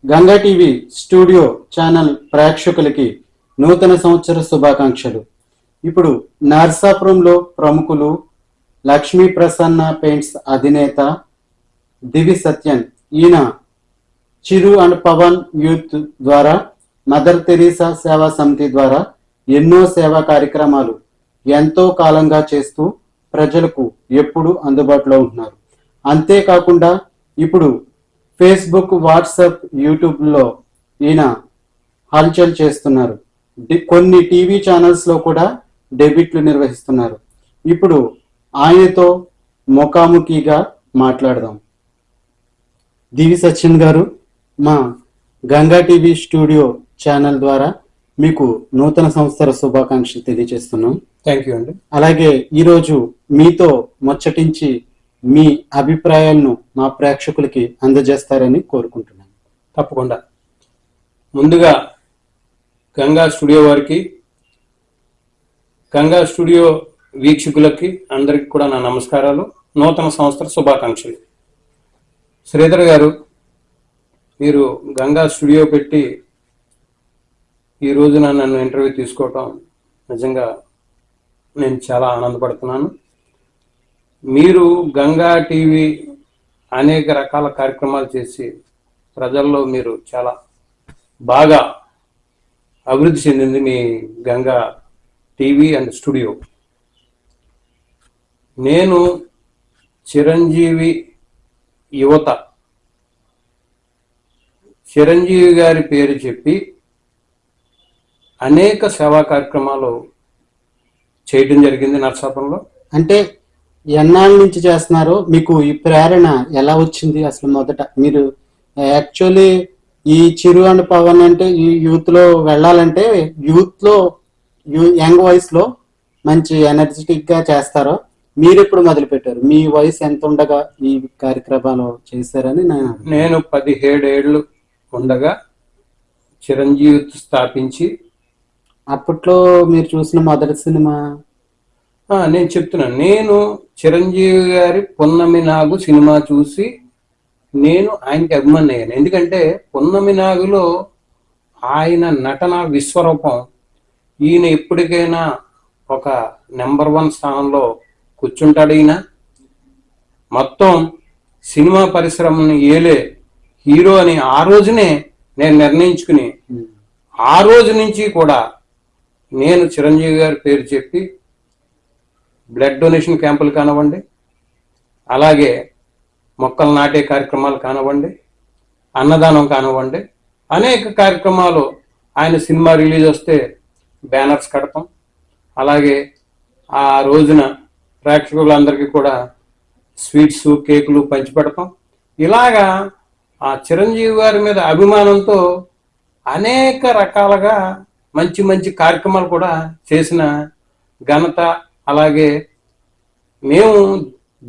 Ganga TV studio channel ప్రేక్షకులకి నూతన సంవత్సర శుభాకాంక్షలు. ఇప్పుడు నర్సాపురంలో ప్రముఖులు లక్ష్మీ ప్రసన్న పెయింట్స్ అధినేత దివి సత్యన్, ఈయన చిరు అండ్ పవన్ యూత్ ద్వారా, మదర్ తెరీసా సేవా సమితి ద్వారా ఎన్నో సేవా కార్యక్రమాలు ఎంతో కాలంగా చేస్తూ ప్రజలకు ఎప్పుడు అందుబాటులో ఉంటున్నారు. అంతేకాకుండా ఇప్పుడు ఫేస్బుక్, వాట్సాప్, యూట్యూబ్లో ఈయన హల్చల్ చేస్తున్నారు. కొన్ని టీవీ ఛానల్స్ లో కూడా డెబిట్లు నిర్వహిస్తున్నారు. ఇప్పుడు ఆయనతో ముఖాముఖిగా మాట్లాడదాం. దివి సత్యన్ గారు, మా గంగా టీవీ స్టూడియో ఛానల్ ద్వారా మీకు నూతన సంవత్సర శుభాకాంక్షలు తెలియజేస్తున్నాం. థ్యాంక్ యూ అండి. అలాగే ఈరోజు మీతో ముచ్చటించి మీ అభిప్రాయాలను మా ప్రేక్షకులకి అందజేస్తారని కోరుకుంటున్నాను. తప్పకుండా. ముందుగా గంగా స్టూడియో వారికి, గంగా స్టూడియో వీక్షకులకి అందరికి కూడా నా నమస్కారాలు, నూతన సంవత్సర శుభాకాంక్షలు. శ్రీధర్ గారు, మీరు గంగా స్టూడియో పెట్టి ఈ రోజున నన్ను ఇంటర్వ్యూ తీసుకోవటం నిజంగా నేను చాలా ఆనందపడుతున్నాను. మీరు గంగా టీవీ అనేక రకాల కార్యక్రమాలు చేసి ప్రజల్లో మీరు చాలా బాగా అభివృద్ధి చెందింది మీ గంగా టీవీ అండ్ స్టూడియో. నేను చిరంజీవి యువత, చిరంజీవి గారి పేరు చెప్పి అనేక సేవా కార్యక్రమాలు చేయడం జరిగింది నర్సాపురంలో. అంటే ఎన్నాళ్ళ నుంచి చేస్తున్నారో, మీకు ఈ ప్రేరణ ఎలా వచ్చింది అసలు? మొదట మీరు యాక్చువల్లీ ఈ చిరు అండ్ పవన్ అంటే ఈ యూత్ లో వెళ్ళాలంటే యూత్ లో యంగ్ వయసు లో మంచి ఎనర్జెటిక్ గా చేస్తారో, మీరు ఎప్పుడు మొదలు పెట్టారు? మీ వయసు ఎంత ఉండగా ఈ కార్యక్రమాలు చేశారని నేను 17 ఏళ్ళు ఉండగా చిరంజీవి స్థాపించి, అప్పట్లో మీరు చూసిన మొదటి సినిమా నేను చెప్తున్నాను. నేను చిరంజీవి గారి పున్నమి నాగు సినిమా చూసి నేను ఆయనకి అభిమాని అయ్యాను. ఎందుకంటే పున్నమి నాగులో ఆయన నటన విశ్వరూపం. ఈయన ఎప్పటికైనా ఒక నెంబర్ 1 స్థానంలో కూర్చుంటాడు. ఈయన మొత్తం సినిమా పరిశ్రమని ఏలే హీరో అని ఆ రోజునే నేను నిర్ణయించుకుని, ఆ రోజు నుంచి కూడా నేను చిరంజీవి గారి పేరు చెప్పి బ్లడ్ డొనేషన్ క్యాంపులు కానివ్వండి, అలాగే మొక్కలు నాటే కార్యక్రమాలు కానివ్వండి, అన్నదానం కానివ్వండి, అనేక కార్యక్రమాలు. ఆయన సినిమా రిలీజ్ వస్తే బ్యానర్స్ కడతాం, అలాగే ఆ రోజున ప్రేక్షకులందరికీ కూడా స్వీట్స్, కేకులు పంచిపెడతాం. ఇలాగా ఆ చిరంజీవి గారి మీద అభిమానంతో అనేక రకాలుగా మంచి మంచి కార్యక్రమాలు కూడా చేసిన ఘనత. అలాగే మేము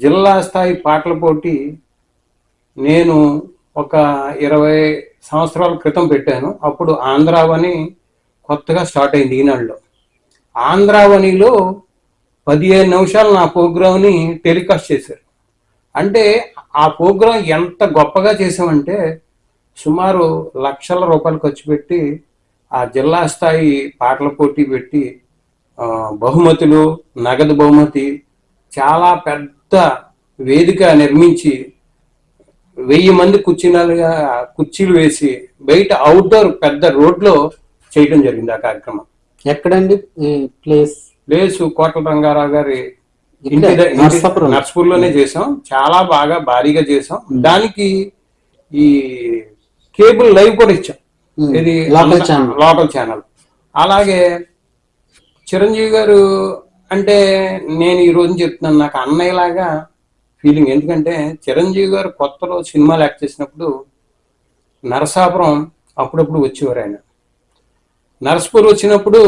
జిల్లా స్థాయి పాటల పోటీ నేను ఒక 20 సంవత్సరాల క్రితం పెట్టాను. అప్పుడు ఆంధ్రావని కొత్తగా స్టార్ట్ అయింది ఈనాడులో. ఆంధ్రావనిలో 15 నిమిషాలు నా ప్రోగ్రామ్ని టెలికాస్ట్ చేశారు. అంటే ఆ ప్రోగ్రాం ఎంత గొప్పగా చేసామంటే సుమారు లక్షల రూపాయలు ఖర్చు పెట్టి ఆ జిల్లా స్థాయి పాటల పోటీ పెట్టి బహుమతులు, నగదు బహుమతి, చాలా పెద్ద వేదిక నిర్మించి 1000 మంది కుర్చీలు వేసి బయట అవుట్డోర్ పెద్ద రోడ్లో చేయడం జరిగింది ఆ కార్యక్రమం. ఎక్కడండి ప్లేస్? కోట్ల రంగారావు గారి నర్సపూర్లోనే చేసాం. చాలా బాగా భారీగా చేసాం. దానికి ఈ కేబుల్ లైవ్ కూడా ఇచ్చాం, ఇది లోకల్ ఛానల్. అలాగే చిరంజీవి గారు అంటే నేను ఈ రోజు చెప్తున్నాను, నాకు అన్నయ్యలాగా ఫీలింగ్. ఎందుకంటే చిరంజీవి గారు కొత్తలో సినిమాలు యాక్ట్ చేసినప్పుడు నరసాపురం అప్పుడప్పుడు వచ్చేవారు. ఆయన నరసపూర్ వచ్చినప్పుడు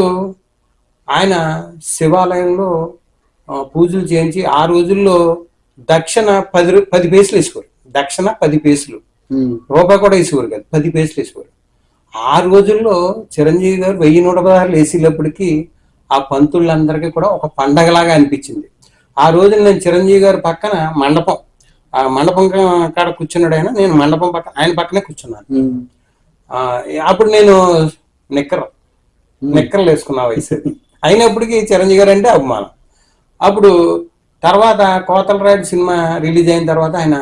ఆయన శివాలయంలో పూజలు చేయించి ఆ రోజుల్లో దక్షిణ 10 పైసలు వేసేవారు. దక్షిణ 10 పైసలు, రూపాయి కూడా వేసేవారు కాదు, 10 పైసలు వేసేవారు. ఆ రోజుల్లో చిరంజీవి గారు 1116 వేసేటప్పటికీ ఆ పంతులందరికీ కూడా ఒక పండగలాగా అనిపించింది. ఆ రోజు నేను చిరంజీవి గారి పక్కన మండపం, ఆ మండపం కాడ కూర్చున్నాడు ఆయన, నేను మండపం పక్కన ఆయన పక్కనే కూర్చున్నాను. అప్పుడు నేను నిక్కర్లు వేసుకున్న వయసు అది. అయినప్పటికీ చిరంజీవి గారు అంటే అభిమానం. అప్పుడు తర్వాత కోతల రాయుడు సినిమా రిలీజ్ అయిన తర్వాత ఆయన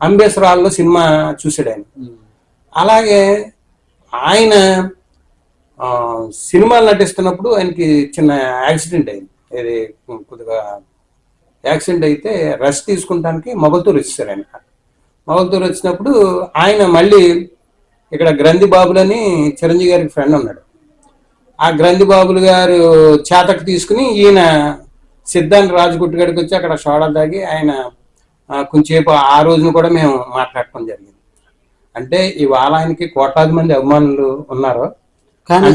అంబేశ్వరాల్లో సినిమా చూసాడు ఆయన. అలాగే ఆయన సినిమాలు నటిస్తున్నప్పుడు ఆయనకి చిన్న యాక్సిడెంట్ అయింది. ఇది కొద్దిగా యాక్సిడెంట్ అయితే రెస్ట్ తీసుకుంటానికి మొగల్తూరు వచ్చేసారు ఆయన. మొగల్తూరు వచ్చినప్పుడు ఆయన మళ్ళీ ఇక్కడ గ్రంథి బాబులని చిరంజీవి గారికి ఫ్రెండ్ ఉన్నాడు. ఆ గ్రంథి బాబులు గారు చేతకు తీసుకుని ఈయన సిద్ధాంత రాజగుట్టు గడికి వచ్చి అక్కడ సోడా తాగి ఆయన కొంచెంసేపు ఆ రోజున కూడా మేము మాట్లాడటం జరిగింది. అంటే ఇవాళ ఆయనకి కోట్లాది మంది అభిమానులు ఉన్నారు. కానీ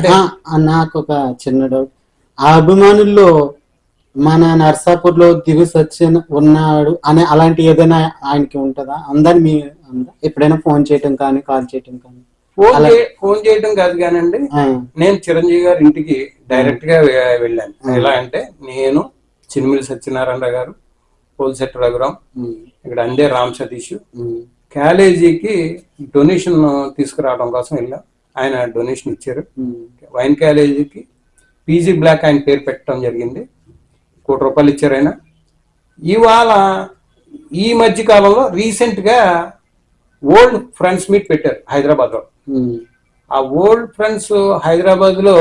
నాకు ఒక చిన్న డౌట్, ఆ అభిమానుల్లో మన నర్సాపూర్ లో దిగు సచిన్ ఉన్నాడు అనే అలాంటి ఏదైనా ఆయనకి ఉంటుందా? అందరు మీ ఎప్పుడైనా ఫోన్ చేయటం కానీ కాల్ చేయటం కానీ? ఫోన్ చేయటం కాదు కానండి, నేను చిరంజీవి గారి ఇంటికి డైరెక్ట్ గా వెళ్ళాను. ఎలా అంటే నేను చినిమిలి సత్యనారాయణ గారు, పోల్శెట్టి రఘురాం, ఇక్కడ అందే రామ్ సతీష్ కాలేజీకి డొనేషన్ తీసుకురావడం కోసం వెళ్ళాం. ఆయన డొనేషన్ ఇచ్చారు. వైన్ కాలేజీకి పీజీ బ్లాక్ ఆయన పేరు పెట్టడం జరిగింది. ₹1,00,00,000 ఇచ్చారు ఆయన. ఇవాళ ఈ మధ్య కాలంలో రీసెంట్ గా ఓల్డ్ ఫ్రెండ్స్ మీట్ పెట్టారు హైదరాబాద్ లో. ఆ ఓల్డ్ ఫ్రెండ్స్ హైదరాబాద్ లో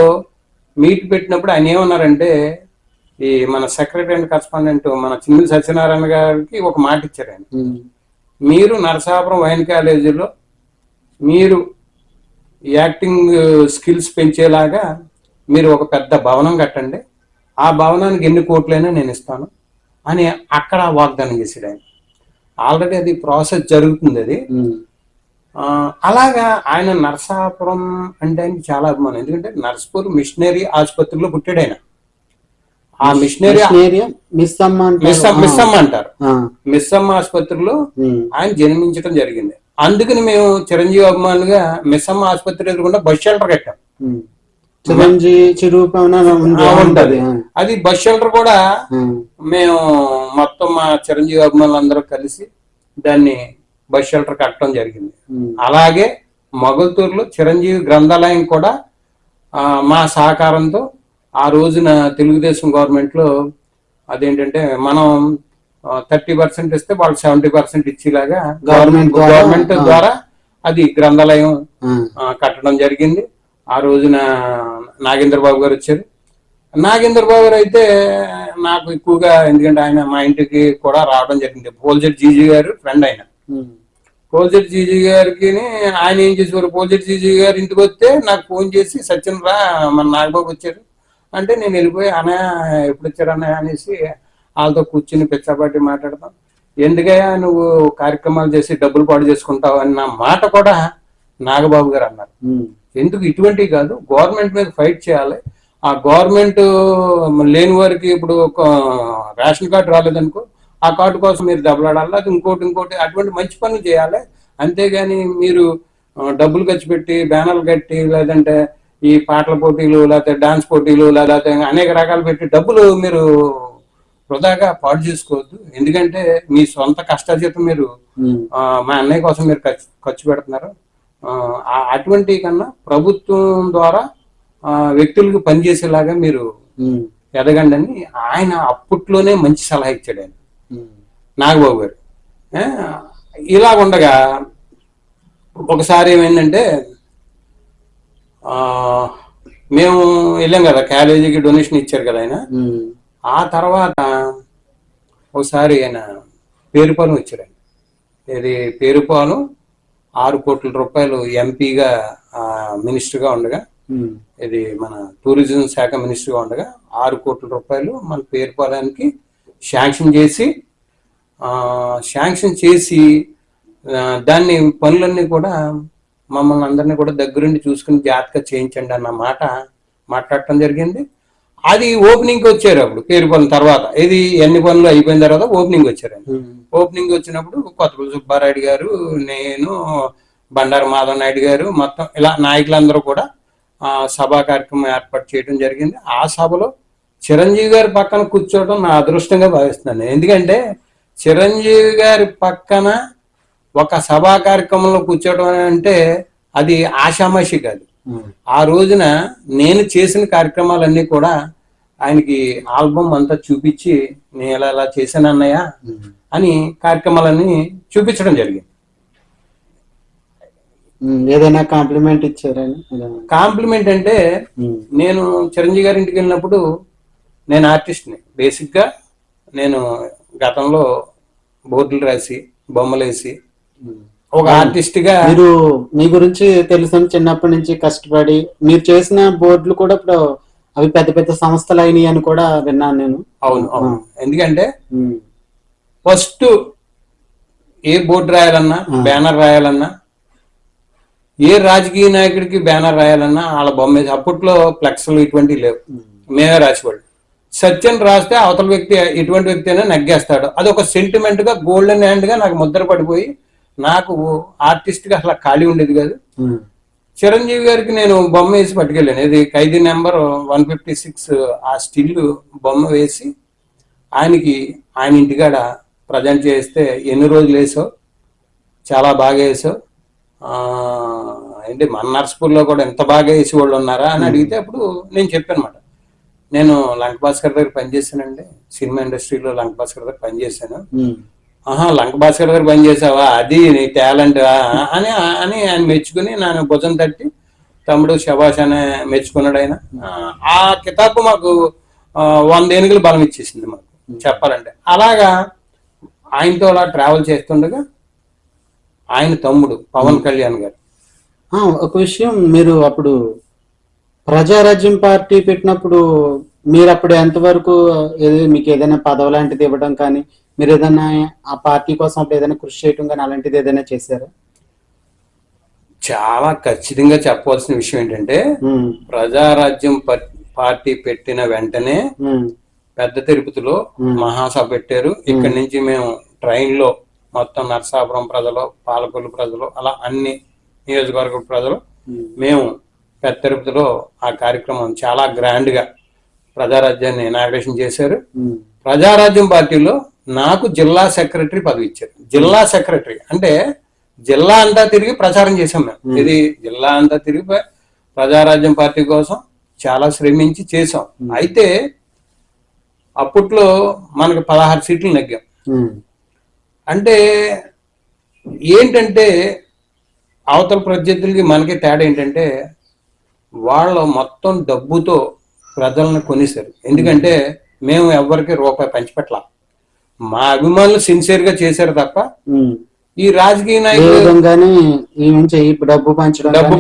మీట్ పెట్టినప్పుడు ఆయన ఏమన్నారంటే, ఈ మన సెక్రటరీ అండ్ కరస్పాండెంట్ మన చిన్నిలి సత్యనారాయణ గారికి ఒక మాట ఇచ్చారు ఆయన. మీరు నరసాపురం వైన్ కాలేజీలో మీరు యాక్టింగ్ స్కిల్స్ పెంచేలాగా మీరు ఒక పెద్ద భవనం కట్టండి, ఆ భవనానికి ఎన్ని కోట్లైనా నేను ఇస్తాను అని అక్కడ వాగ్దానం చేసాడు ఆయన. ఆల్రెడీ అది ప్రాసెస్ జరుగుతుంది అది. అలాగా ఆయన నరసాపురం అంటే ఆయనకి చాలా అభిమానం. ఎందుకంటే నర్సాపూర్ మిషనరీ ఆసుపత్రిలో పుట్టాడు ఆయన. ఆ మిషనరీ మిస్సమ్మ అంటారు. మిస్సమ్మ ఆసుపత్రిలో ఆయన జన్మించడం జరిగింది. అందుకని మేము చిరంజీవి అభిమానులుగా మిస్సమ్మ ఆసుపత్రి ఎదురుకుండా బస్ షెల్టర్ కట్టాం. అది బస్ షెల్టర్ కూడా మేము మొత్తం మా చిరంజీవి అభిమానులందరూ కలిసి దాన్ని బస్ షెల్టర్ కట్టడం జరిగింది. అలాగే మొగల్తూరులో చిరంజీవి గ్రంథాలయం కూడా మా సహకారంతో ఆ రోజున తెలుగుదేశం గవర్నమెంట్ లో అదేంటంటే మనం 30% ఇస్తే వాళ్ళు 70% ఇచ్చేలాగా గవర్నమెంట్ ద్వారా అది గ్రంథాలయం కట్టడం జరిగింది. ఆ రోజున నాగేంద్ర బాబు గారు వచ్చారు. నాగేంద్ర బాబు గారు అయితే నాకు ఎక్కువగా, ఎందుకంటే ఆయన మా ఇంటికి కూడా రావడం జరిగింది. పోల్జెట్ జీజీ గారు ఫ్రెండ్ ఆయన. పోల్జెట్ జీజీ గారికి ఆయన ఏం చేసేవారు, పోల్జెట్ జీజీ గారు ఇంటికి వస్తే నాకు ఫోన్ చేసి సచిన్ రా మన నాగబాబు వచ్చారు అంటే నేను వెళ్ళిపోయి అన్న ఎప్పుడు వచ్చారన్న అనేసి వాళ్ళతో కూర్చుని పిచ్చాపాటి మాట్లాడతాం. ఎందుకయ్యా నువ్వు కార్యక్రమాలు చేసి డబ్బులు పాడు చేసుకుంటావు అన్న మాట కూడా నాగబాబు గారు అన్నారు. ఎందుకు ఇటువంటివి కాదు, గవర్నమెంట్ మీద ఫైట్ చేయాలి. ఆ గవర్నమెంట్ లేని వారికి ఇప్పుడు ఒక రేషన్ కార్డు రాలేదనుకో, ఆ కార్డు కోసం మీరు దెబ్బలాడాలి, అది ఇంకోటి అటువంటి మంచి పనులు చేయాలి. అంతేగాని మీరు డబ్బులు ఖర్చు పెట్టి బ్యానర్లు కట్టి లేదంటే ఈ పాటల పోటీలు లేకపోతే డాన్స్ పోటీలు లేకపోతే అనేక రకాలు పెట్టి డబ్బులు మీరు వృధాగా పాడు చేసుకోవద్దు. ఎందుకంటే మీ సొంత కష్టార్జితం మీరు మా అన్నయ్య కోసం మీరు ఖర్చు పెడుతున్నారు. అటువంటి కన్నా ప్రభుత్వం ద్వారా వ్యక్తులకు పనిచేసేలాగా మీరు ఎదగండి అని ఆయన అప్పట్లోనే మంచి సలహా ఇచ్చాడు ఆయన నాగబాబు గారు. ఇలా ఉండగా ఒకసారి ఏమైందంటే మేము వెళ్ళాం కదా కాలేజీకి, డొనేషన్ ఇచ్చారు కదా ఆయన. ఆ తర్వాత ఒకసారి ఆయన పేరుపాలెం వచ్చారు. ఆయన ఇది పేరుపాలెం ₹6 కోట్ల ఎంపీగా మినిస్టర్గా ఉండగా, ఇది మన టూరిజం శాఖ మినిస్టర్గా ఉండగా ₹6 కోట్ల మన పేరుపాలెంకి శాంక్షన్ చేసి దాన్ని పనులన్నీ కూడా మమ్మల్ని అందరినీ కూడా దగ్గరుండి చూసుకుని జాగ్రత్తగా చేయించండి అన్న మాట మాట్లాడటం జరిగింది. అది ఓపెనింగ్ వచ్చారు అప్పుడు పేరుపాలెం తర్వాత. ఇది ఎన్ని పనులు అయిపోయిన తర్వాత ఓపెనింగ్ వచ్చారు. ఓపెనింగ్ వచ్చినప్పుడు కొత్తపల్లి సుబ్బారాయుడు గారు, నేను, బండారు మాధవ్ నాయుడు గారు, మొత్తం ఇలా నాయకులందరూ కూడా సభా కార్యక్రమం ఏర్పాటు చేయడం జరిగింది. ఆ సభలో చిరంజీవి గారి పక్కన కూర్చోవడం నా అదృష్టంగా భావిస్తున్నాను. ఎందుకంటే చిరంజీవి గారి పక్కన ఒక సభా కార్యక్రమంలో కూర్చోవడం అంటే అది ఆషామాషి కాదు. ఆ రోజున నేను చేసిన కార్యక్రమాలన్నీ కూడా ఆయనకి ఆల్బమ్ అంతా చూపించి నేను ఇలా చేశాను అన్నయ్య అని కార్యక్రమాలన్నీ చూపించడం జరిగింది. ఏదైనా కాంప్లిమెంట్ ఇచ్చారని? కాంప్లిమెంట్ అంటే నేను చిరంజీవి గారి ఇంటికి వెళ్ళినప్పుడు, నేను ఆర్టిస్ట్ని బేసిక్ గా. నేను గతంలో బోర్డులు రాసి బొమ్మలు వేసి ఒక ఆర్టిస్ట్ గా. మీరు మీ గురించి తెలుసు, చిన్నప్పటి నుంచి కష్టపడి మీరు చేసిన బోర్డులు కూడా ఇప్పుడు అవి పెద్ద పెద్ద సంస్థలు అయినాయి అని కూడా విన్నాను నేను. అవును అవును. ఎందుకంటే ఫస్ట్ ఏ బోర్డు రాయాలన్నా, బ్యానర్ రాయాలన్నా, ఏ రాజకీయ నాయకుడికి బ్యానర్ రాయాలన్నా వాళ్ళ బొమ్మ, అప్పట్లో ఫ్లెక్స్లు ఇటువంటివి లేవు, మేమే రాసేవాళ్ళు. సత్యం రాస్తే అవతల వ్యక్తి ఎటువంటి వ్యక్తి అయినా నగ్గేస్తాడు. అది ఒక సెంటిమెంట్ గా, గోల్డెన్ హ్యాండ్ గా నాకు ముద్ర పడిపోయి, నాకు ఆర్టిస్ట్ గా అసలు ఖాళీ ఉండేది కాదు. చిరంజీవి గారికి నేను బొమ్మ వేసి పట్టుకెళ్ళాను. ఇది ఖైదీ నెంబర్ 156 ఆ స్టిల్ బొమ్మ వేసి ఆయన ఇంటికాడ ప్రజెంట్ చేస్తే, ఎన్ని రోజులు వేసావు, చాలా బాగా వేసావు, ఏంటి మన నర్స్పూర్లో కూడా ఎంత బాగా వేసేవాళ్ళు ఉన్నారా అని అడిగితే అప్పుడు నేను చెప్పానమాట, నేను లంక భాస్కర్ దగ్గర పనిచేశానండి, సినిమా ఇండస్ట్రీలో లంక భాస్కర్ దగ్గర పనిచేశాను. లంక భాస్కర్ దగ్గర పనిచేసావా, అది నీ టాలెంట్ అని అని ఆయన మెచ్చుకుని నన్ను భుజం తట్టి, తమ్ముడు శభాష్ అని మెచ్చుకున్నాడు ఆయన. ఆ కితాబు మాకు 100 ఏనుగులు బలం ఇచ్చేసింది మాకు చెప్పాలంటే. అలాగా ఆయనతో అలా ట్రావెల్ చేస్తుండగా ఆయన తమ్ముడు పవన్ కళ్యాణ్ గారు. ఒక విషయం, మీరు అప్పుడు ప్రజారాజ్యం పార్టీ పెట్టినప్పుడు మీరు అప్పుడు ఎంతవరకు మీకు ఏదైనా పదవి లాంటిది ఇవ్వడం కానీ, మీరు ఏదైనా ఆ పార్టీ కోసం అప్పుడు ఏదైనా కృషి చేయడం కానీ అలాంటిది ఏదైనా చేశారా? చాలా ఖచ్చితంగా చెప్పవలసిన విషయం ఏంటంటే, ప్రజారాజ్యం పార్టీ పెట్టిన వెంటనే పెద్ద తిరుపతిలో మహాసభ పెట్టారు. ఇక్కడి నుంచి మేము ట్రైన్ లో మొత్తం నరసాపురం ప్రజలు, పాలకొల్లు ప్రజలు, అలా అన్ని నియోజకవర్గ ప్రజలు మేము పెద్ద తిరుపతిలో ఆ కార్యక్రమం చాలా గ్రాండ్ గా ప్రజారాజ్యాన్ని ఇనాగ్రేషన్ చేశారు. ప్రజారాజ్యం పార్టీలో నాకు జిల్లా సెక్రటరీ పదవి ఇచ్చారు. జిల్లా సెక్రటరీ అంటే జిల్లా అంతా తిరిగి ప్రచారం చేసాం మేము. ఇది జిల్లా అంతా తిరిగి ప్రజారాజ్యం పార్టీ కోసం చాలా శ్రమించి చేసాం. అయితే అప్పట్లో మనకు 16 సీట్లు నెగ్గాం. అంటే ఏంటంటే అవతల ప్రత్యర్థులకి మనకి తేడా ఏంటంటే, వాళ్ళు మొత్తం డబ్బుతో ప్రజలను కొనేశారు. ఎందుకంటే మేము ఎవరికి రూపాయి పంచిపెట్టాల, మా అభిమానులు సిన్సియర్ గా చేశారు తప్ప ఈ రాజకీయ నాయకులు డబ్బు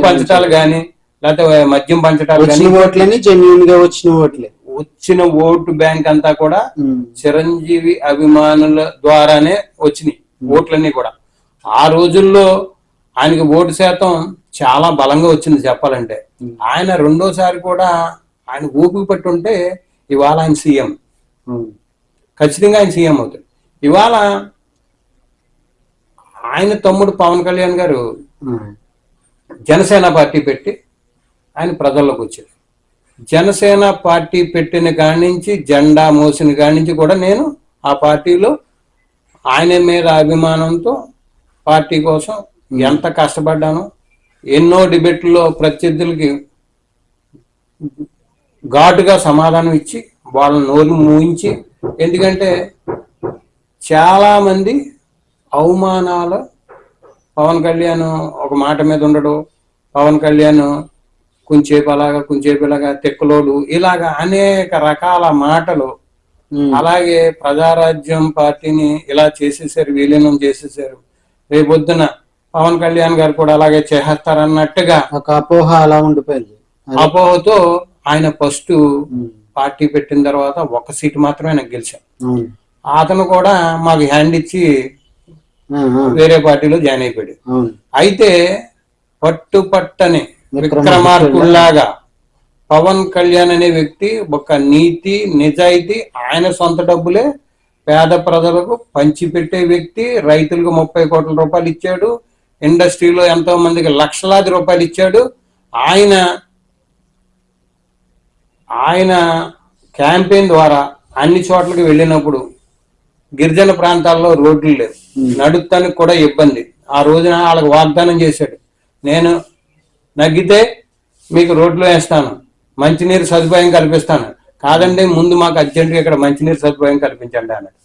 పంచటాలు గాని, లేకపోతే మద్యం పంచటాలు కానీ, వచ్చిన ఓటు బ్యాంక్ అంతా కూడా చిరంజీవి అభిమానుల ద్వారానే వచ్చినాయి ఓట్లన్నీ కూడా. ఆ రోజుల్లో ఆయనకి ఓటు శాతం చాలా బలంగా వచ్చింది చెప్పాలంటే. ఆయన రెండోసారి కూడా ఆయన ఊపిరి పట్టి ఉంటే ఇవాళ ఆయన సీఎం, ఖచ్చితంగా ఆయన సీఎం అవుతాడు. ఇవాళ ఆయన తమ్ముడు పవన్ కళ్యాణ్ గారు జనసేన పార్టీ పెట్టి ఆయన ప్రజల్లోకి వచ్చారు. జనసేన పార్టీ పెట్టిన కాడి నుంచి, జెండా మోసిన కాడి నుంచి కూడా నేను ఆ పార్టీలో ఆయన మీద అభిమానంతో పార్టీ కోసం ఎంత కష్టపడ్డాను. ఎన్నో డిబేట్లో ప్రత్యర్థులకి ఘాటుగా సమాధానం ఇచ్చి వాళ్ళని నోరు మూయించి, ఎందుకంటే చాలా మంది అవమానాలు, పవన్ కళ్యాణ్ ఒక మాట మీద ఉండడు, పవన్ కళ్యాణ్ కొంచేపు ఇలాగా తెక్కలోడు, ఇలాగా అనేక రకాల మాటలు. అలాగే ప్రజారాజ్యం పార్టీని ఇలా చేసేసారు, విలీనం చేసేసారు, రేపొద్దున పవన్ కళ్యాణ్ గారు కూడా అలాగే చేస్తారన్నట్టుగా ఒక అపోహ అలా ఉండిపోయింది. అపోహతో ఆయన ఫస్ట్ పార్టీ పెట్టిన తర్వాత 1 సీటు మాత్రమే నాకు గెలిచాం. అతను కూడా మాకు హ్యాండ్ ఇచ్చి వేరే పార్టీలో జాయిన్ అయిపోయాడు. అయితే పట్టని విక్రమార్కుల్లాగా పవన్ కళ్యాణ్ అనే వ్యక్తి ఒక నీతి నిజాయితీ, ఆయన సొంత డబ్బులే పేద ప్రజలకు పంచిపెట్టే వ్యక్తి. రైతులకు 30 కోట్ల రూపాయలు ఇచ్చాడు, ఇండస్ట్రీలో ఎంతో మందికి లక్షలాది రూపాయలు ఇచ్చాడు. ఆయన క్యాంపెయిన్ ద్వారా అన్ని చోట్లకి వెళ్ళినప్పుడు గిరిజన ప్రాంతాల్లో రోడ్లు లేవు, నడుస్తానికి కూడా ఇబ్బంది. ఆ రోజున వాళ్ళకి వాగ్దానం చేశాడు, నేను నగ్గితే మీకు రోడ్లో వేస్తాను, మంచినీరు సదుపాయం కల్పిస్తాను. కాదండి, ముందు మాకు అర్జెంటుగా ఇక్కడ మంచినీరు సదుపాయం కల్పించండి అన్నాడు.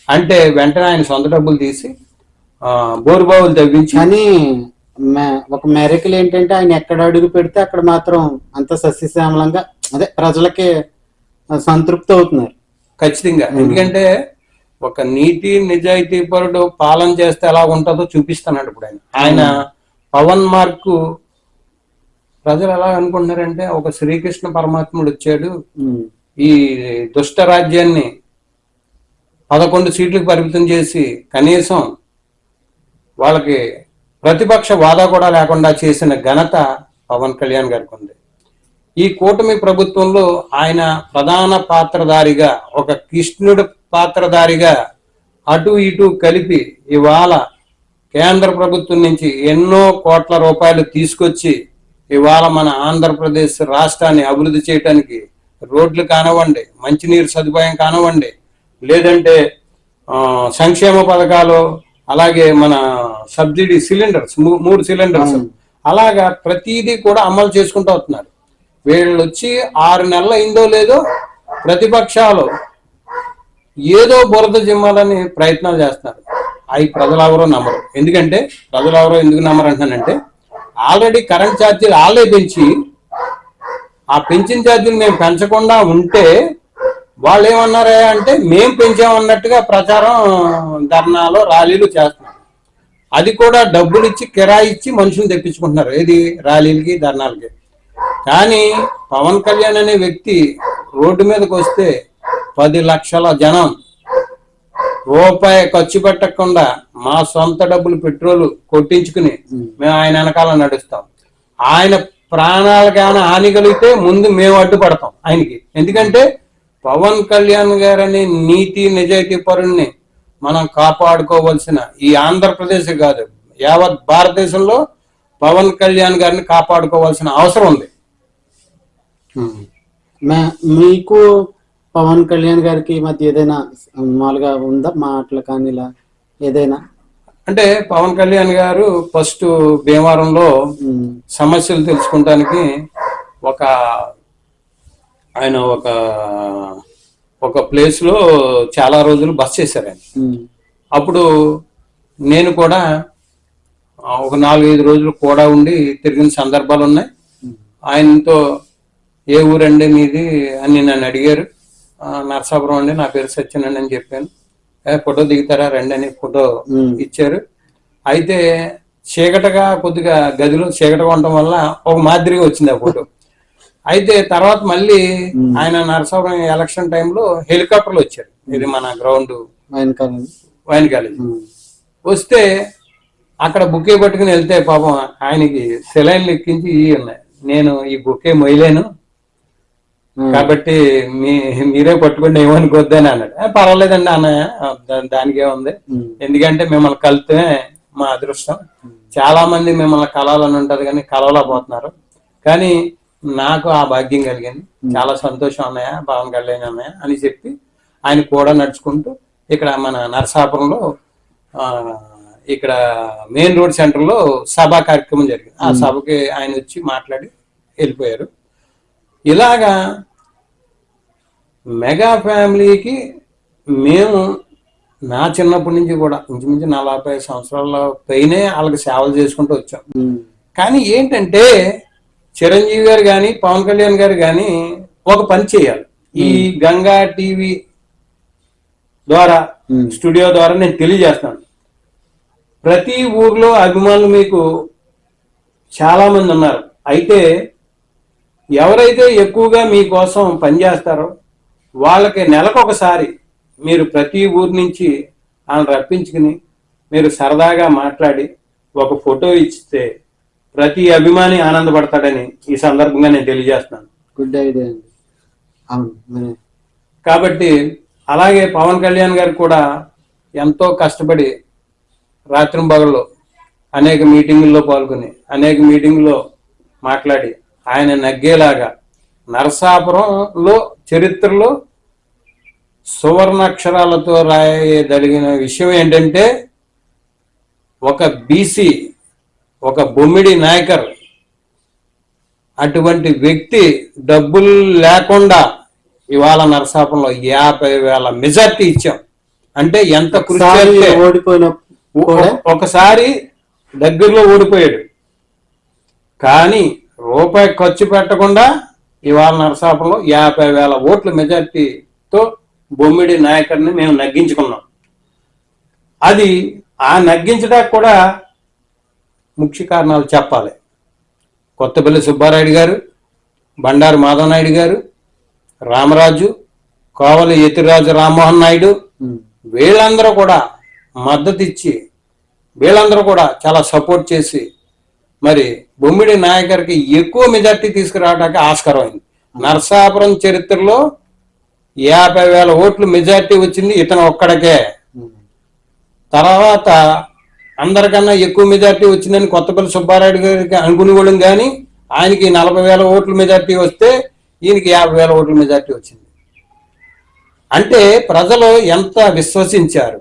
అంటే వెంటనే ఆయన సొంత డబ్బులు తీసి బోరుబావులు తవ్వించి. కానీ ఒక మెరకల్ ఏంటంటే ఆయన ఎక్కడ అడుగు పెడితే అక్కడ మాత్రం అంత సస్యశ్యామలంగా అదే ప్రజలకి సంతృప్తి అవుతున్నారు. ఖచ్చితంగా. ఎందుకంటే ఒక నీతి నిజాయితీ పరుడు పాలన చేస్తే ఎలా ఉంటుందో చూపిస్తున్నాడు ఇప్పుడు ఆయన పవన్ మార్కు. ప్రజలు ఎలా అనుకుంటున్నారంటే ఒక శ్రీకృష్ణ పరమాత్ముడు వచ్చాడు, ఈ దుష్ట రాజ్యాన్ని 11 సీట్లకు పరిమితం చేసి కనీసం వాళ్ళకి ప్రతిపక్ష వాదా కూడా లేకుండా చేసిన ఘనత పవన్ కళ్యాణ్ గారికి ఉంది. ఈ కూటమి ప్రభుత్వంలో ఆయన ప్రధాన పాత్రధారిగా, ఒక కృష్ణుడు పాత్రధారిగా అటు ఇటు కలిపి ఇవాళ కేంద్ర ప్రభుత్వం నుంచి ఎన్నో కోట్ల రూపాయలు తీసుకొచ్చి ఇవాళ మన ఆంధ్రప్రదేశ్ రాష్ట్రాన్ని అభివృద్ధి చేయడానికి రోడ్లు కానివ్వండి, మంచినీరు సదుపాయం కానివ్వండి, లేదంటే సంక్షేమ పథకాలు, అలాగే మన సబ్సిడీ సిలిండర్స్ 3 సిలిండర్స్, అలాగా ప్రతిదీ కూడా అమలు చేసుకుంటూ వస్తున్నారు. వీళ్ళు వచ్చి 6 నెలలు అయిందో లేదో ప్రతిపక్షాలు ఏదో బురద జిమ్మాలని ప్రయత్నాలు చేస్తున్నారు. అవి ప్రజలు ఎవరో నమ్మరు. ఎందుకంటే ప్రజలు ఎవరో ఎందుకు నమ్మరు అంటానంటే, ఆల్రెడీ కరెంట్ ఛార్జీలు ఆలే పెంచి ఆ పెంచిన ఛార్జీలు మేము పెంచకుండా ఉంటే వాళ్ళు ఏమన్నారా అంటే మేము పెంచామన్నట్టుగా ప్రచారం, ధర్నాలు, ర్యాలీలు చేస్తున్నారు. అది కూడా డబ్బులు ఇచ్చి కిరాయి ఇచ్చి మనుషులు తెప్పించుకుంటున్నారు, ఏది ర్యాలీలకి ధర్నాలకి. కానీ పవన్ కళ్యాణ్ అనే వ్యక్తి రోడ్డు మీదకి వస్తే 10 లక్షల జనం రూపాయి ఖర్చు పెట్టకుండా మా సొంత డబ్బులు పెట్రోల్ కొట్టించుకుని మేము ఆయన వెనకాల నడుస్తాం. ఆయన ప్రాణాలకు ఏమైనా హాని కలిగితే ముందు మేము అడ్డుపడతాం ఆయనకి. ఎందుకంటే పవన్ కళ్యాణ్ గారని నీతి నిజాయితీ పరుణ్ణి మనం కాపాడుకోవాల్సిన, ఈ ఆంధ్రప్రదేశ్ కాదు యావత్ భారతదేశంలో పవన్ కళ్యాణ్ గారిని కాపాడుకోవాల్సిన అవసరం ఉంది. మీకు పవన్ కళ్యాణ్ గారికి మధ్య ఏదైనా మామూలుగా ఉందా మాటలు కానీ ఇలా ఏదైనా? అంటే పవన్ కళ్యాణ్ గారు ఫస్ట్ భీమవరంలో సమస్యలు తెలుసుకోవడానికి ఆయన ఒక ప్లేస్ లో చాలా రోజులు బస్ చేశారు ఆయన. అప్పుడు నేను కూడా ఒక 4-5 రోజులు కూడా ఉండి తిరిగిన సందర్భాలు ఉన్నాయి. ఆయనతో ఏ ఊరండి మీది అని నన్ను అడిగారు. నరసాపురం అండి, నా పేరు సత్యనండి అని చెప్పాను. ఫోటో దిగుతారా రండి అని ఫోటో ఇచ్చారు. అయితే చీకటగా కొద్దిగా గదిలో చీకటగా ఉండటం వల్ల ఒక మాదిరిగా వచ్చింది ఆ ఫోటో. అయితే తర్వాత మళ్ళీ ఆయన నరసాపురం ఎలక్షన్ టైంలో హెలికాప్టర్లు వచ్చారు, ఇది మన గ్రౌండ్ వైన్ కాలేజ్. వస్తే అక్కడ బుకే పట్టుకుని వెళ్తే పాపం ఆయనకి సెలైన్లు ఎక్కించి ఇవి ఉన్నాయి. నేను ఈ బుకే మొయ్యలేను కాబట్టి మీరే పట్టుకుని ఏమనుకోద్దని అన్నాడు. పర్వాలేదండి అన్నయ్య, దానికే ఉంది, ఎందుకంటే మిమ్మల్ని కలితే మా అదృష్టం. చాలా మంది మిమ్మల్ని కలవాలని ఉంటది కానీ కలవలేకపోతున్నారు, కానీ నాకు ఆ భాగ్యం కలిగింది, చాలా సంతోషం అన్నయ్య, పవన్ కళ్యాణ్ అన్నయ్య అని చెప్పి ఆయన కూడా నడుచుకుంటూ ఇక్కడ మన నరసాపురంలో ఇక్కడ మెయిన్ రోడ్ సెంటర్ లో సభా కార్యక్రమం జరిగింది. ఆ సభకి ఆయన వచ్చి మాట్లాడి వెళ్ళిపోయారు. ఇలాగా మెగా ఫ్యామిలీకి మేము నా చిన్నప్పటి నుంచి కూడా ఇంచుమించు 40 సంవత్సరాల పైనే వాళ్ళకి సేవలు చేసుకుంటూ వచ్చాం. కానీ ఏంటంటే చిరంజీవి గారు కానీ పవన్ కళ్యాణ్ గారు కానీ ఒక పని చేయాలి. ఈ గంగా టీవీ ద్వారా, స్టూడియో ద్వారా నేను తెలియజేస్తాను, ప్రతి ఊర్లో అభిమానులు మీకు చాలా మంది ఉన్నారు. అయితే ఎవరైతే ఎక్కువగా మీకోసం పనిచేస్తారో వాళ్ళకి నెలకొకసారి మీరు ప్రతి ఊరి నుంచి ఆయన రప్పించుకుని మీరు సరదాగా మాట్లాడి ఒక ఫోటో ఇస్తే ప్రతి అభిమాని ఆనందపడతాడని ఈ సందర్భంగా నేను తెలియజేస్తున్నాను. గుడ్ ఐడియా అండి. కాబట్టి అలాగే పవన్ కళ్యాణ్ గారు కూడా ఎంతో కష్టపడి రాత్రింబగళ్ళు అనేక మీటింగుల్లో పాల్గొని అనేక మీటింగుల్లో మాట్లాడి ఆయన నగ్గేలాగా నరసాపురంలో చరిత్రలో సువర్ణాక్షరాలతో రాయదలిగిన విషయం ఏంటంటే ఒక బీసీ, ఒక బొమ్మిడి నాయకర్ అటువంటి వ్యక్తి డబ్బులు లేకుండా ఇవాళ నరసాపురంలో 50,000 మెజార్టీ ఇచ్చాం. అంటే ఎంత కృషి చేస్తే ఓడిపోయిన ఒకసారి దగ్గరలో ఓడిపోయాడు, కానీ రూపాయి ఖర్చు పెట్టకుండా ఇవాళ నరసాపురంలో 50,000 ఓట్ల మెజార్టీతో బొమ్మిడి నాయకుడిని మేము నగ్గించుకున్నాం. అది ఆ నగ్గించడానికి కూడా ముఖ్య కారణాలు చెప్పాలి. కొత్తపల్లి సుబ్బారాయుడు గారు, బండారు మాధవ నాయుడు గారు, రామరాజు, కోవలి యతిరాజు రామ్మోహన్ నాయుడు, వీళ్ళందరూ కూడా మద్దతు ఇచ్చి, వీళ్ళందరూ కూడా చాలా సపోర్ట్ చేసి మరి బొమ్మిడి నాయకర్కి ఎక్కువ మెజార్టీ తీసుకురావడానికి ఆస్కారం అయింది. నరసాపురం చరిత్రలో 50,000 ఓట్లు మెజార్టీ వచ్చింది ఇతను ఒక్కడికే. తర్వాత అందరికన్నా ఎక్కువ మెజార్టీ వచ్చిందని కొత్తపల్లి సుబ్బారాయుడు గారికి అనుకునేవాళ్ళం, కానీ ఆయనకి 40,000 ఓట్ల మెజార్టీ వస్తే ఈయనకి 50,000 ఓట్ల మెజార్టీ వచ్చింది. అంటే ప్రజలు ఎంత విశ్వసించారు.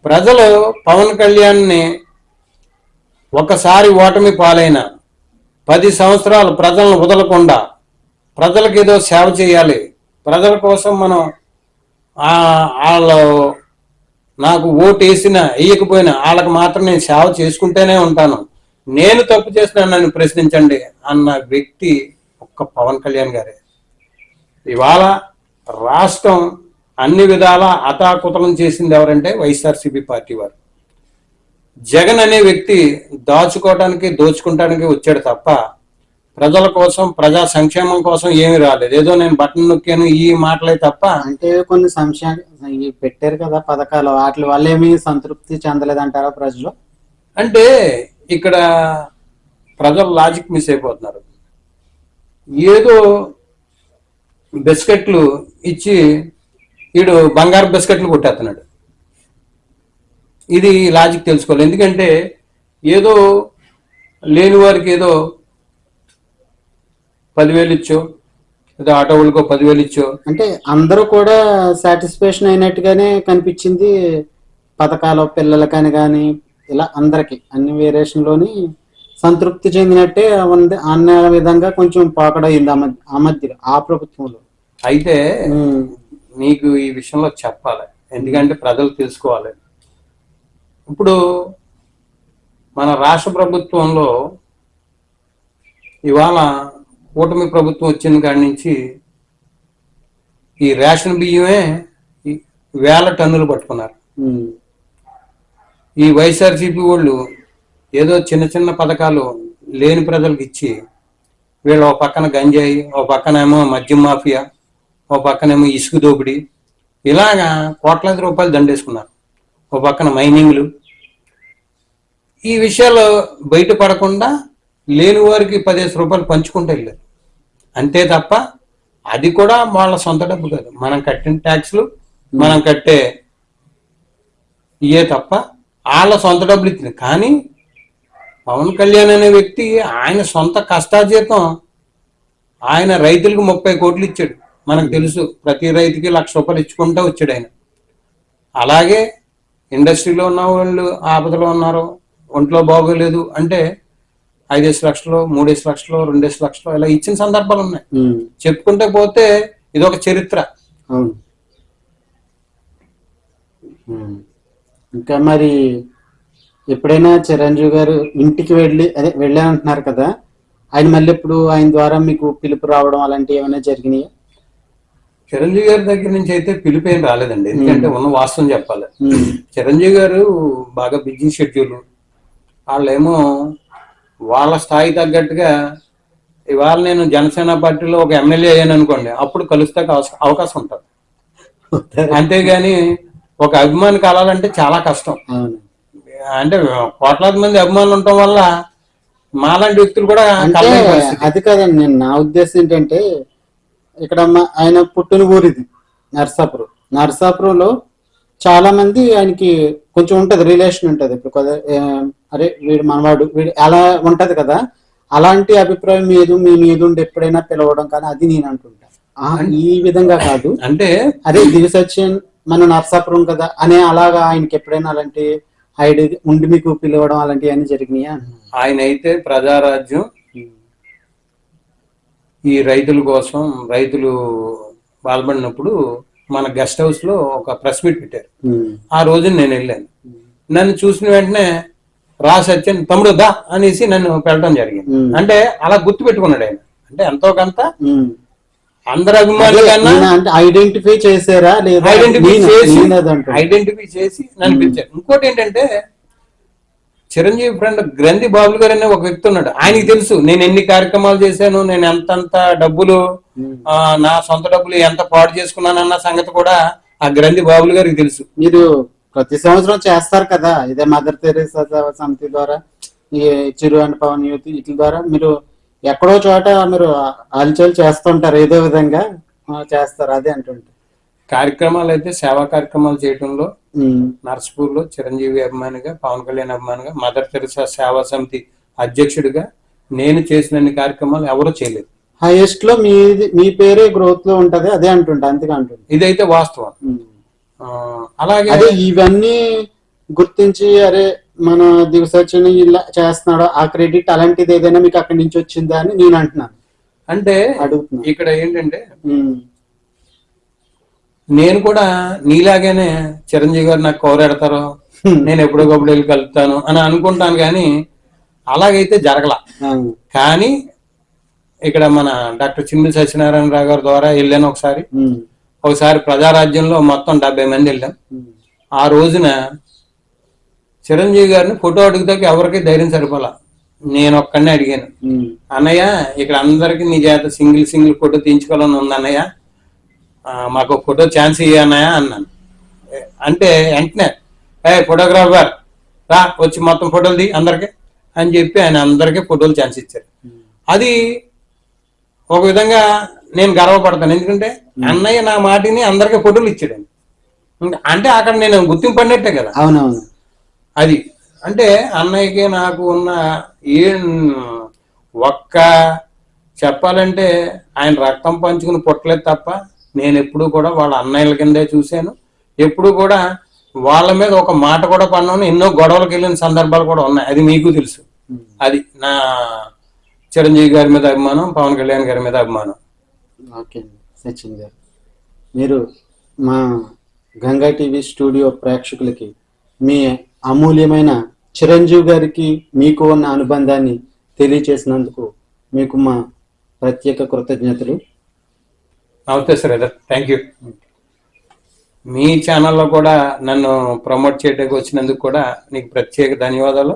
ప్రజలు పవన్ కళ్యాణ్ని ఒకసారి ఓటమి పాలైన 10 సంవత్సరాలు ప్రజలను వదలకుండా ప్రజలకు ఏదో సేవ చేయాలి, ప్రజల కోసం మనం వాళ్ళు నాకు ఓటు వేసినా వేయకపోయినా వాళ్ళకి మాత్రం నేను సేవ చేసుకుంటూనే ఉంటాను, నేను తప్పు చేసినా నన్ను ప్రశ్నించండి అన్న వ్యక్తి ఒక్క పవన్ కళ్యాణ్ గారే. ఇవాళ రాష్ట్రం అన్ని విధాల అతాకుతలం చేసింది ఎవరంటే వైఎస్ఆర్సీపీ పార్టీ వారు. జగన్ అనే వ్యక్తి దాచుకోవడానికి దోచుకోవడానికి వచ్చాడు తప్ప ప్రజల కోసం ప్రజా సంక్షేమం కోసం ఏమీ రాలేదు. ఏదో నేను బటన్ నొక్కాను ఈ మాటలే తప్ప. అంటే కొన్ని సంక్షేమ పెట్టారు కదా పథకాలు, వాటి వల్ల ఏమీ సంతృప్తి చెందలేదంటారా ప్రజలు? అంటే ఇక్కడ ప్రజలు లాజిక్ మిస్ అయిపోతున్నారు. ఏదో బిస్కెట్లు ఇచ్చి వీడు బంగారు బిస్కెట్లు కొట్టేస్తున్నాడు. ఇది లాజిక్ తెలుసుకోవాలి. ఎందుకంటే ఏదో లేని వారికి ఏదో 10,000 ఇచ్చో, ఏదో ఆటో వాళ్ళకో 10,000 ఇచ్చో, అంటే అందరూ కూడా సాటిస్ఫాక్షన్ అయినట్టుగానే కనిపించింది పథకాలు పిల్లలకని కానీ ఇలా అందరికి అన్ని వేరియేషన్లోని సంతృప్తి చెందినట్టే ఉంది అన్న విధంగా కొంచెం పోకడైంది ఆ మధ్యలో ఆ ప్రభుత్వంలో. అయితే నీకు ఈ విషయంలో చెప్పాలి, ఎందుకంటే ప్రజలు తెలుసుకోవాలి. ఇప్పుడు మన రాష్ట్ర ప్రభుత్వంలో ఇవాళ కూటమి ప్రభుత్వం వచ్చిన కాడి నుంచి ఈ రేషన్ బియ్యమే 1,000 టన్నులు పట్టుకున్నారు. ఈ వైఎస్ఆర్సీపీ వాళ్ళు ఏదో చిన్న చిన్న పథకాలు లేని ప్రజలకు ఇచ్చి వీళ్ళు ఒక పక్కన గంజాయి, ఒక పక్కనేమో మద్యం మాఫియా, ఒక పక్కనేమో ఇసుక దోపిడీ, ఇలాగా కోట్లాది రూపాయలు దండేసుకున్నారు. ఒక పక్కన మైనింగ్లు. ఈ విషయాలు బయటపడకుండా లేని వారికి 10 రూపాయలు పంచుకుంటూ వెళ్ళారు. అంతే తప్ప అది కూడా వాళ్ళ సొంత డబ్బు కాదు, మనం కట్టిన ట్యాక్స్లు మనం కట్టే ఇయే తప్ప వాళ్ళ సొంత డబ్బులు ఇచ్చింది. కానీ పవన్ కళ్యాణ్ అనే వ్యక్తి ఆయన సొంత కష్టాజీతం ఆయన రైతులకు 30 కోట్లు ఇచ్చాడు. మనకు తెలుసు, ప్రతి రైతుకి 1,00,000 రూపాయలు ఇచ్చుకుంటూ వచ్చాడు ఆయన. అలాగే ఇండస్ట్రీలో ఉన్న వాళ్ళు ఆపదలో ఉన్నారు, ఒంట్లో బాగోలేదు అంటే 5 లక్షలు 3 లక్షలు 2 లక్షలు ఇలా ఇచ్చిన సందర్భాలు ఉన్నాయి. చెప్పుకుంటే పోతే ఇదొక చరిత్ర. ఇంకా మరి ఎప్పుడైనా చిరంజీవి గారు ఇంటికి వెళ్ళే అంటున్నారు కదా, ఆయన మళ్ళీ ఇప్పుడు ఆయన ద్వారా మీకు పిలుపు రావడం అలాంటివి ఏమైనా జరిగినాయా? చిరంజీవి గారి దగ్గర నుంచి అయితే పిలుపు ఏం రాలేదండి. ఎందుకంటే ఉన్న వాస్తవం చెప్పాలి, చిరంజీవి గారు బాగా బిజీ షెడ్యూల్. వాళ్ళేమో వాళ్ళ స్థాయి తగ్గట్టుగా ఇవాళ నేను జనసేన పార్టీలో ఒక ఎమ్మెల్యే అయ్యాను అనుకోండి, అప్పుడు కలుస్తే అవకాశం ఉంటుంది. అంతేగాని ఒక అభిమాని కలాలంటే చాలా కష్టం. అంటే కోట్లాది మంది అభిమానులు ఉండటం వల్ల మాలాంటి వ్యక్తులు కూడా అది కాదండి. నేను నా ఉద్దేశం ఏంటంటే ఇక్కడ ఆయన పుట్టిన ఊరిది నర్సాపురంలో చాలా మంది ఆయనకి కొంచెం ఉంటది, రిలేషన్ ఉంటది. ఇప్పుడు అరే వీడు మనవాడు వీడు అలా ఉంటది కదా, అలాంటి అభిప్రాయం మీ మీద ఉండి ఎప్పుడైనా పిలవడం కానీ అది నేను అంటుంటా. ఈ విధంగా కాదు, అంటే అరే దివిసత్యన్ మన నర్సాపురం కదా అనే అలాగా ఆయనకి ఎప్పుడైనా అలాంటి ఐడియా ఉండి మీకు పిలవడం అలాంటివి అన్ని జరిగినాయా? ఆయన అయితే ప్రజారాజ్యం ఈ రైతుల కోసం రైతులు బాధపడినప్పుడు మన గెస్ట్ హౌస్ లో ఒక ప్రెస్ మీట్ పెట్టారు. ఆ రోజు నేను వెళ్ళాను. నన్ను చూసిన వెంటనే రా సత్యన్ తమ్ముడు దా అనేసి నన్ను పెట్టడం జరిగింది. అంటే అలా గుర్తు పెట్టుకున్నాడు ఆయన. అంటే ఎంతో కొంత అందరు అభిమానులు కన్నా ఐడెంటిఫై చేశారా లేదా, ఐడెంటిఫై చేసి నన్ను పిలిచారు. ఇంకోటి ఏంటంటే చిరంజీవి ఫ్రెండ్ గ్రంథి బాబులు గారు అనే ఒక వ్యక్తి ఉన్నాడు. ఆయనకి తెలుసు నేను ఎన్ని కార్యక్రమాలు చేశాను, నేను ఎంతంత డబ్బులు నా సొంత డబ్బులు ఎంత పాడు చేసుకున్నానన్న సంగతి కూడా ఆ గ్రంథి బాబులు గారికి తెలుసు. మీరు ప్రతి సంవత్సరం చేస్తారు కదా ఇదే మదర్ తెరేసా సమితి ద్వారా, ఈ చిరు అండ్ పవన్ యూత్ వీటి ద్వారా మీరు ఎక్కడో చోట మీరు హల్చల్ చేస్తుంటారు, ఏదో విధంగా చేస్తారు. అదే అంటుంటే కార్యక్రమాలు అయితే సేవా కార్యక్రమాలు చేయడంలో నర్సపూర్ లో చిరంజీవి అభిమానిగా, పవన్ కళ్యాణ్ అభిమానిగా, మదర్ తెరిసా సేవా సమితి అధ్యక్షుడిగా నేను చేసిన కార్యక్రమాలు ఎవరూ చేయలేదు. హైయెస్ట్ లో మీ పేరే గ్రోత్ లో ఉంటది, అదే అంటుంటా. అంతగా అంటుంది, ఇదైతే వాస్తవం. అలాగే అదే ఇవన్నీ గుర్తించి అరే మన దివసని ఇలా చేస్తున్నాడు, ఆ క్రెడిట్ అలాంటిది ఏదైనా మీకు అక్కడి నుంచి వచ్చిందా అని నేను అంటున్నాను. అంటే ఇక్కడ ఏంటంటే నేను కూడా నీలాగానే చిరంజీవి గారు నాకు కౌరెడతారు, నేను ఎప్పుడోకప్పుడు వెళ్ళి కలుపుతాను అని అనుకుంటాను. కానీ అలాగైతే జరగల. కానీ ఇక్కడ మన డాక్టర్ చిమ్మిలి సత్యనారాయణరావు గారి ద్వారా వెళ్ళాను ఒకసారి ప్రజారాజ్యంలో మొత్తం 70 మంది వెళ్ళాం. ఆ రోజున చిరంజీవి గారిని ఫోటో అడుగుతాకి ఎవరికి ధైర్యం సరిపోలా. నేను ఒక్కడినే అడిగాను, అన్నయ్య ఇక్కడ అందరికి నీ చేత సింగిల్ ఫోటో తీయించుకోవాలని ఉంది అన్నయ్య, మాకు ఫోటో ఛాన్స్ ఇవ్వన్నాయా అన్నాను. అంటే వెంటనే ఫోటోగ్రాఫర్ రా వచ్చి మొత్తం ఫోటోలు తీ అందరికి అని చెప్పి ఆయన అందరికీ ఫోటోలు ఛాన్స్ ఇచ్చారు. అది ఒక విధంగా నేను గర్వపడతాను. ఎందుకంటే అన్నయ్య నా మాటిని అందరికీ ఫోటోలు ఇచ్చాడు. అంటే అక్కడ నేను గుర్తింపు పడినట్టే కదా. అవునవును. అది అంటే అన్నయ్యకి నాకు ఉన్న ఒక్క చెప్పాలంటే ఆయన రక్తం పంచుకుని పుట్టలేదు తప్ప నేను ఎప్పుడు కూడా వాళ్ళ అన్నయ్యల కిందే చూశాను. ఎప్పుడు కూడా వాళ్ళ మీద ఒక మాట కూడా పన్నాను. ఎన్నో గొడవలకు వెళ్ళిన సందర్భాలు కూడా ఉన్నాయి, అది మీకు తెలుసు. అది నా చిరంజీవి గారి మీద అభిమానం, పవన్ కళ్యాణ్ గారి మీద అభిమానం. ఓకే సచిన్ గారు, మీరు మా గంగా టీవీ స్టూడియో ప్రేక్షకులకి మీ అమూల్యమైన చిరంజీవి గారికి మీకు ఉన్న అనుబంధాన్ని తెలియచేసినందుకు మీకు మా ప్రత్యేక కృతజ్ఞతలు. నమస్తే సార్. Thank you. మీ ఛానల్లో కూడా నన్ను ప్రమోట్ చేయడానికి వచ్చినందుకు కూడా నీకు ప్రత్యేక ధన్యవాదాలు.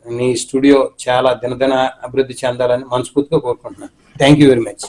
నీ స్టూడియో చాలా దినదిన అభివృద్ధి చెందాలని మనస్ఫూర్తిగా కోరుకుంటున్నాను. Thank you very much.